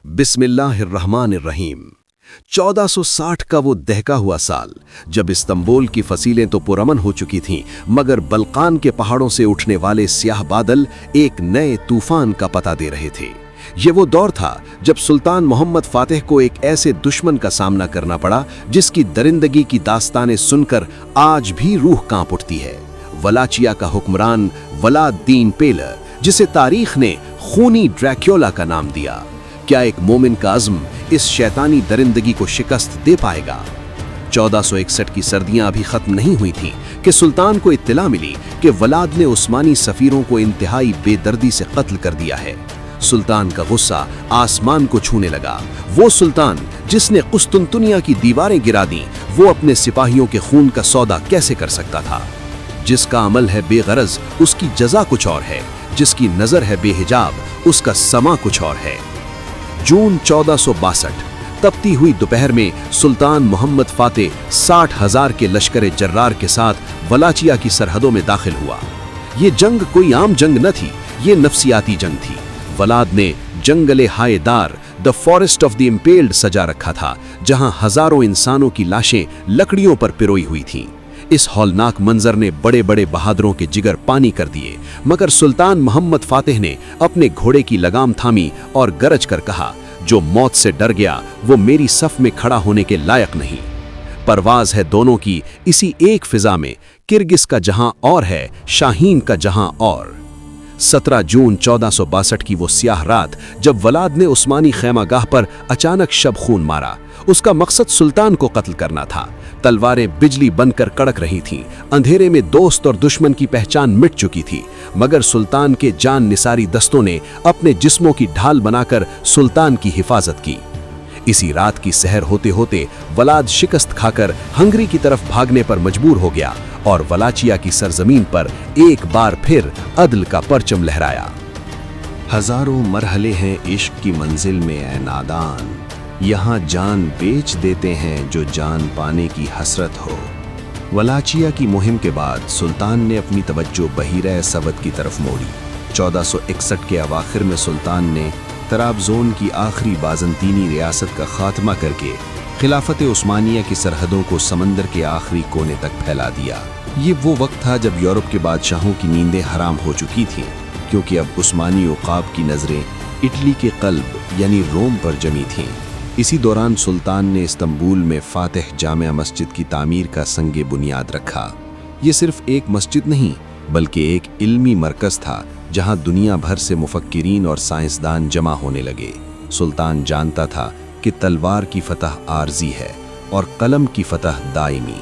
बिस्मिल्लाहिर्रहमानिर्रहीम। 1460 का वो दहका हुआ साल, जब इस्तांबुल की फसीलें तो पुरअमन हो चुकी थीं, मगर बल्कान के पहाड़ों से उठने वाले स्याह बादल एक नए तूफान का पता दे रहे थे। ये वो दौर था जब सुल्तान मोहम्मद फातिह को एक ऐसे दुश्मन का सामना करना पड़ा जिसकी दरिंदगी की दास्तानें सुनकर आज भी रूह कांप उठती है। वलाचिया का हुक्मरान वलाद-दीन पेलर, जिसे तारीख ने खूनी ड्रैक्योला का नाम दिया। क्या एक मोमिन का अज़्म इस शैतानी दरिंदगी को शिकस्त दे पाएगा? 1461 की सर्दियां अभी खत्म नहीं हुई थीं कि सुल्तान को इत्तला मिली कि वलाद ने उस्मानी सफीरों को इंतहाई बेदर्दी से कत्ल कर दिया है। सुल्तान का गुस्सा आसमान को छूने लगा। वो सुल्तान जिसने कुस्तुनतुनिया की दीवारें गिरा दी, वो अपने सिपाहियों के खून का सौदा कैसे कर सकता था? जिसका अमल है बेगरज, उसकी जजा कुछ और है। जिसकी नजर है बेहिजाब, उसका समा कुछ और है। जून 1462, तपती हुई दोपहर में सुल्तान मोहम्मद फातिह 60,000 के लश्कर जर्रार के साथ वलाचिया की सरहदों में दाखिल हुआ। ये जंग कोई आम जंग न थी, ये नफसियाती जंग थी। वलाद ने जंगले हायेदार, the forest of the impaled सजा रखा था, जहां हजारों इंसानों की लाशें लकड़ियों पर पिरोई हुई थीं। इस हौलनाक मंजर ने बड़े बड़े बहादुरों के जिगर पानी कर दिए, मगर सुल्तान मोहम्मद फातिह ने अपने घोड़े की लगाम थामी और गरज कर कहा, जो मौत से डर गया वो मेरी सफ में खड़ा होने के लायक नहीं। परवाज है दोनों की इसी एक फिजा में, किर्गिस का जहां और है, शाहीन का जहां और। 17 जून 1462 की वो स्याह रात, जब वलाद ने उस्मानी खैमागाह पर अचानक शब खून मारा। उसका मकसद सुल्तान को कत्ल करना था। तलवारें बिजली बनकर कड़क रही थीं। अंधेरे में दोस्त और दुश्मन की पहचान मिट चुकी थी, मगर सुल्तान के जान निसारी दस्तों ने अपने जिस्मों की ढाल बनाकर सुल्तान की हिफाजत की। इसी रात की सहर होते होते वलाद शिकस्त खाकर हंगरी की तरफ भागने पर मजबूर हो गया और वलाचिया की सरजमीन पर एक बार फिर अदल का परचम लहराया। हजारों मरहले हैं इश्क की मंजिल में ऐ नादान, यहाँ जान बेच देते हैं जो जान पाने की हसरत हो। वलाचिया की मुहिम के बाद सुल्तान ने अपनी तवज्जो बहीरा सवद की तरफ मोड़ी। 1461 के अवाखिर में सुल्तान ने तराबजोन की आखिरी बाजंतीनी रियासत का खात्मा करके खिलाफत उस्मानिया की सरहदों को समंदर के आखिरी कोने तक फैला दिया। ये वो वक्त था जब यूरोप के बादशाहों की नींदें हराम हो चुकी थीं, क्योंकि अब उस्मानी उकाब की नज़रें इटली के कल्ब यानी रोम पर जमी थीं। इसी दौरान सुल्तान ने इस्तांबुल में फातिह जामिया मस्जिद की तामीर का संगे बुनियाद रखा। ये सिर्फ एक मस्जिद नहीं, बल्कि एक इल्मी मरकज़ था जहां दुनिया भर से मुफक्किरीन और साइंसदान जमा होने लगे। सुल्तान जानता था कि तलवार की फतह आर्जी है और कलम की फतह दायमी।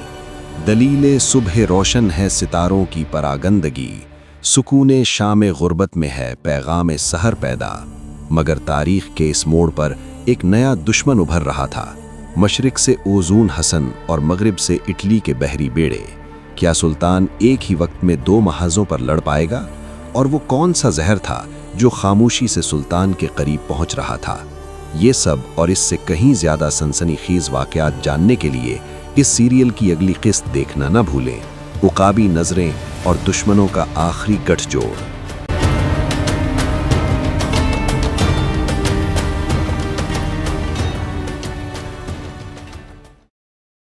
दलीले सुबह रोशन है सितारों की परागंदगी, सुकूने शाम गुर्बत में है पैगाम सहर पैदा। मगर तारीख के इस मोड़ पर एक नया दुश्मन उभर रहा था। मशरिक से ओजून हसन और मगरिब से इटली के बहरी बेड़े। क्या सुल्तान एक ही वक्त में दो महाजों पर लड़ पाएगा? और वो कौन सा जहर था जो खामोशी से सुल्तान के करीब पहुंच रहा था? ये सब और इससे कहीं ज्यादा सनसनीखेज वाकयात जानने के लिए इस सीरियल की अगली किस्त देखना न भूलें। उकाबी नजरें और दुश्मनों का आखिरी गठजोड़।